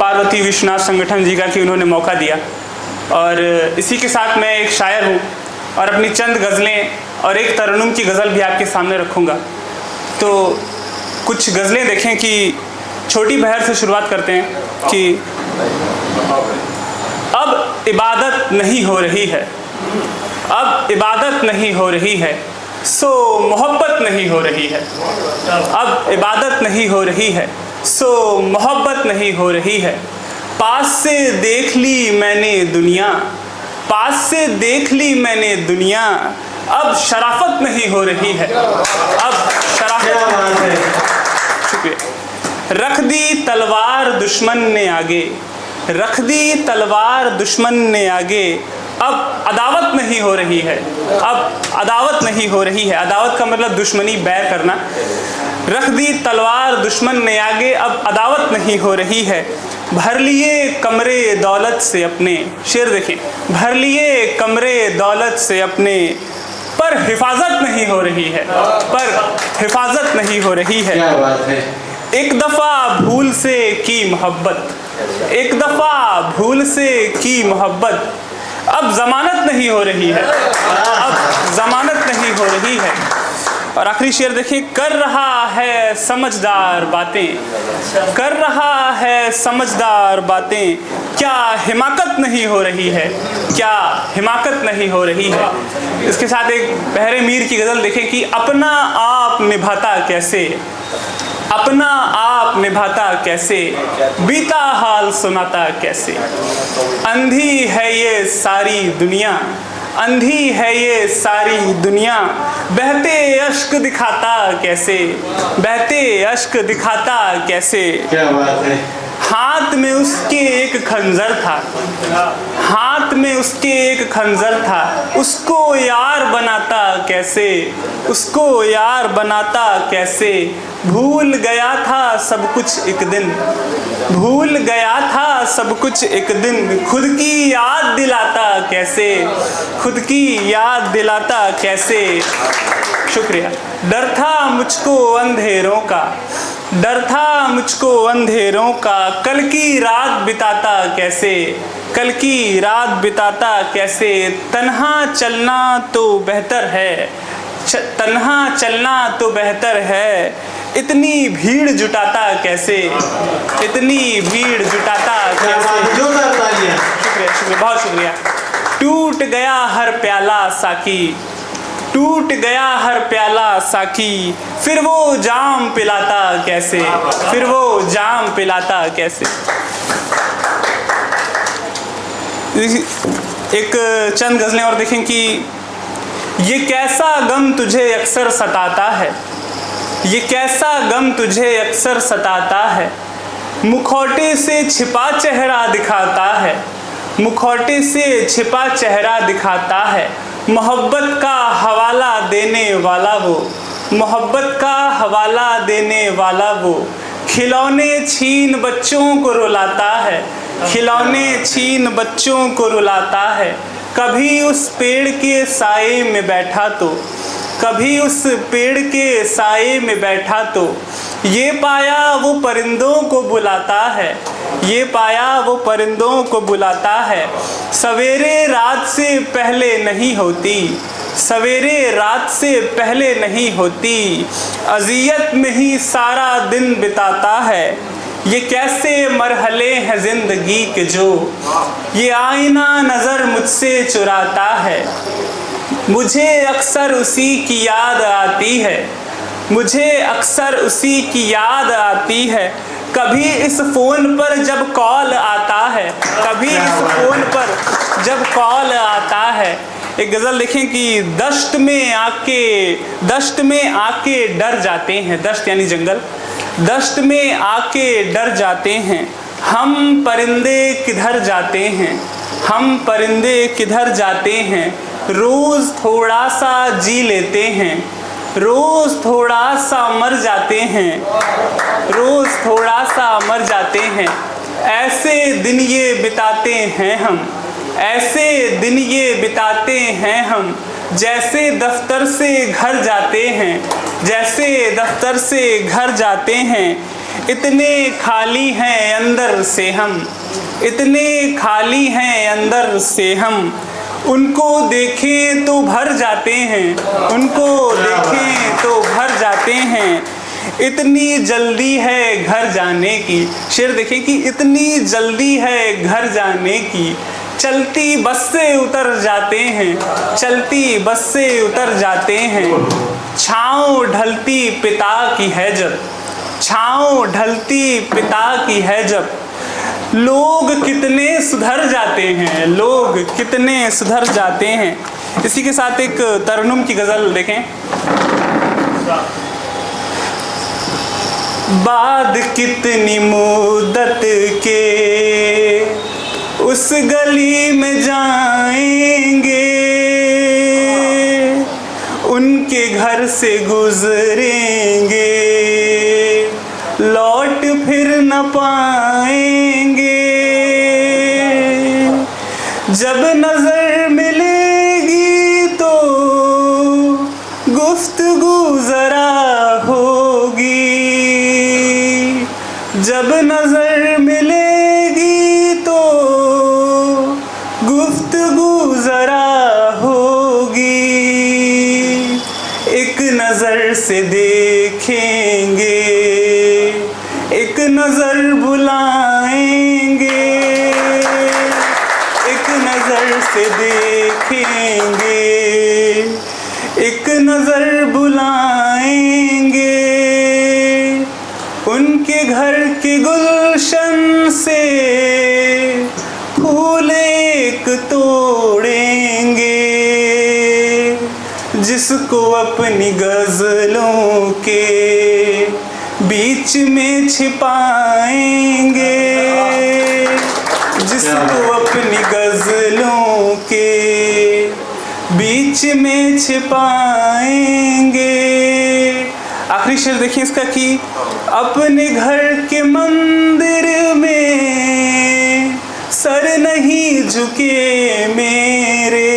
पार्वती विश्वनाथ संगठन जी का कि उन्होंने मौका दिया। और इसी के साथ मैं एक शायर हूँ और अपनी चंद गज़लें और एक तरन्नुम की गज़ल भी आपके सामने रखूँगा। तो कुछ गज़लें देखें कि छोटी बहर से शुरुआत करते हैं कि अब इबादत नहीं हो रही है, अब इबादत नहीं हो रही है, सो मोहब्बत नहीं हो रही है। अब इबादत नहीं हो रही है, सो मोहब्बत नहीं हो रही है। पास से देख ली मैंने दुनिया, पास से देख ली मैंने दुनिया, अब शराफत नहीं हो रही है, अब शराफत है। शुक्रिया। रख दी तलवार दुश्मन ने आगे, रख दी तलवार दुश्मन ने आगे, अब अदावत नहीं हो रही है, अब अदावत नहीं हो रही है। अदावत का मतलब दुश्मनी, बैर करना। रख दी तलवार दुश्मन ने आगे, अब अदावत नहीं हो रही है। भर लिए कमरे दौलत से अपने, शेर देखें, भर लिए कमरे दौलत से अपने, पर हिफाजत नहीं हो रही है, पर हिफाजत नहीं हो रही है। क्या बात है। एक दफ़ा भूल से की मोहब्बत, एक दफ़ा भूल से की मोहब्बत, अब ज़मानत नहीं हो रही है, अब ज़मानत नहीं हो रही है। और आखिरी शेर देखिए, कर रहा है समझदार बातें, कर रहा है समझदार बातें, क्या हिमाकत नहीं हो रही है, क्या हिमाकत नहीं हो रही है। इसके साथ एक बहरे मीर की गज़ल देखें कि अपना आप निभाता कैसे, अपना आप निभाता कैसे, बीता हाल सुनाता कैसे। अंधी है ये सारी दुनिया, अंधी है ये सारी दुनिया, बहते अश्क दिखाता कैसे, बहते अश्क दिखाता कैसे। क्या बात है। हाथ में उसके एक खंजर था, हाथ में उसके एक खंजर था, उसको यार बनाता कैसे, उसको यार बनाता कैसे। भूल गया था सब कुछ एक दिन, भूल गया था सब कुछ एक दिन, खुद की याद दिलाता कैसे, खुद की याद दिलाता कैसे। शुक्रिया। डर था मुझको अंधेरों का, डर था मुझको अंधेरों का, कल की रात बिताता कैसे, कल की रात बिताता कैसे। तन्हा चलना तो बेहतर है, तन्हा चलना तो बेहतर है, इतनी भीड़ जुटाता कैसे, इतनी भीड़ जुटाता कैसे। शुक्रिया, शुक्रिया, बहुत शुक्रिया। टूट गया हर प्याला साकी, टूट गया हर प्याला साकी, फिर वो जाम पिलाता कैसे, फिर वो जाम पिलाता कैसे। एक चंद गज़लें और देखें कि ये कैसा गम तुझे अक्सर सताता है, ये कैसा गम तुझे अक्सर सताता है, मुखौटे से छिपा चेहरा दिखाता है, मुखौटे से छिपा चेहरा दिखाता है। मोहब्बत का हवाला देने वाला वो, मोहब्बत का हवाला देने वाला वो, खिलौने छीन बच्चों को रुलाता है, खिलौने छीन बच्चों को रुलाता है। कभी उस पेड़ के साए में बैठा तो, कभी उस पेड़ के साए में बैठा तो, ये पाया वो परिंदों को बुलाता है, ये पाया वो परिंदों को बुलाता है। सवेरे रात से पहले नहीं होती, सवेरे रात से पहले नहीं होती, अज़ियत में ही सारा दिन बिताता है। ये कैसे मरहले हैं ज़िंदगी के जो, ये आईना नज़र मुझसे चुराता है। मुझे अक्सर उसी की याद आती है, मुझे अक्सर उसी की याद आती है। कभी इस फ़ोन पर जब कॉल आता है, कभी इस फ़ोन पर जब कॉल आता है। एक गज़ल देखें कि दश्त में आके डर जाते हैं, दश्त यानी जंगल, दश्त में आके डर जाते हैं। हम परिंदे किधर जाते हैं, हम परिंदे किधर जाते हैं, रोज़ थोड़ा सा जी लेते हैं, रोज़ थोड़ा सा मर जाते हैं, रोज़ थोड़ा सा मर जाते हैं। ऐसे दिन ये बिताते हैं हम, ऐसे दिन ये बिताते हैं हम, जैसे दफ्तर से घर जाते हैं, जैसे दफ्तर से घर जाते हैं। इतने खाली हैं अंदर से हम, इतने खाली हैं अंदर से हम, उनको देखें तो भर जाते हैं, उनको देखें तो भर जाते हैं। इतनी जल्दी है घर जाने की, शेर देखें कि इतनी जल्दी है घर जाने की, चलती बस से उतर जाते हैं, चलती बस से उतर जाते हैं। छाँव ढलती पिता की है जब, छाँव ढलती पिता की है जब, लोग कितने सुधर जाते हैं, लोग कितने सुधर जाते हैं। इसी के साथ एक तरन्नुम की गज़ल देखें। बाद कितनी मुद्दत के उस गली में जाएंगे, उनके घर से गुजरेंगे, लौट फिर न पाएंगे। जब नजर मिलेगी तो गुफ्तगू जरा होगी, जब नजर मिलेगी तो गुफ्तगू जरा होगी। एक नजर से देखेंगे, एक नजर बुलाएंगे, एक नजर से देखेंगे, एक नजर बुलाएंगे। उनके घर के गुलशन से फूल एक तोड़ेंगे, जिसको अपनी गजलों के बीच में छिपाएंगे, जिसको अपनी गजलों के बीच में छिपाएंगे। आखिरी शेर देखिए इसका कि अपने घर के मंदिर में सर नहीं झुके मेरे,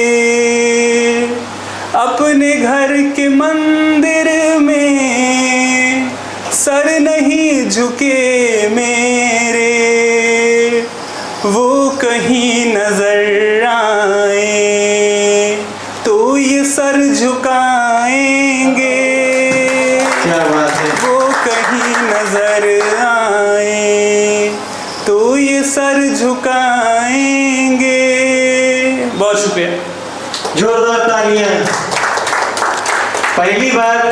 अपने घर के मंदिर में सर नहीं झुके मेरे। वो कहीं नजर आए तो ये सर झुकाएंगे, क्या बात है। वो कहीं नजर आए तो ये सर झुकाएंगे। बहुत शुक्रिया। जोरदार तालियां। पहली बार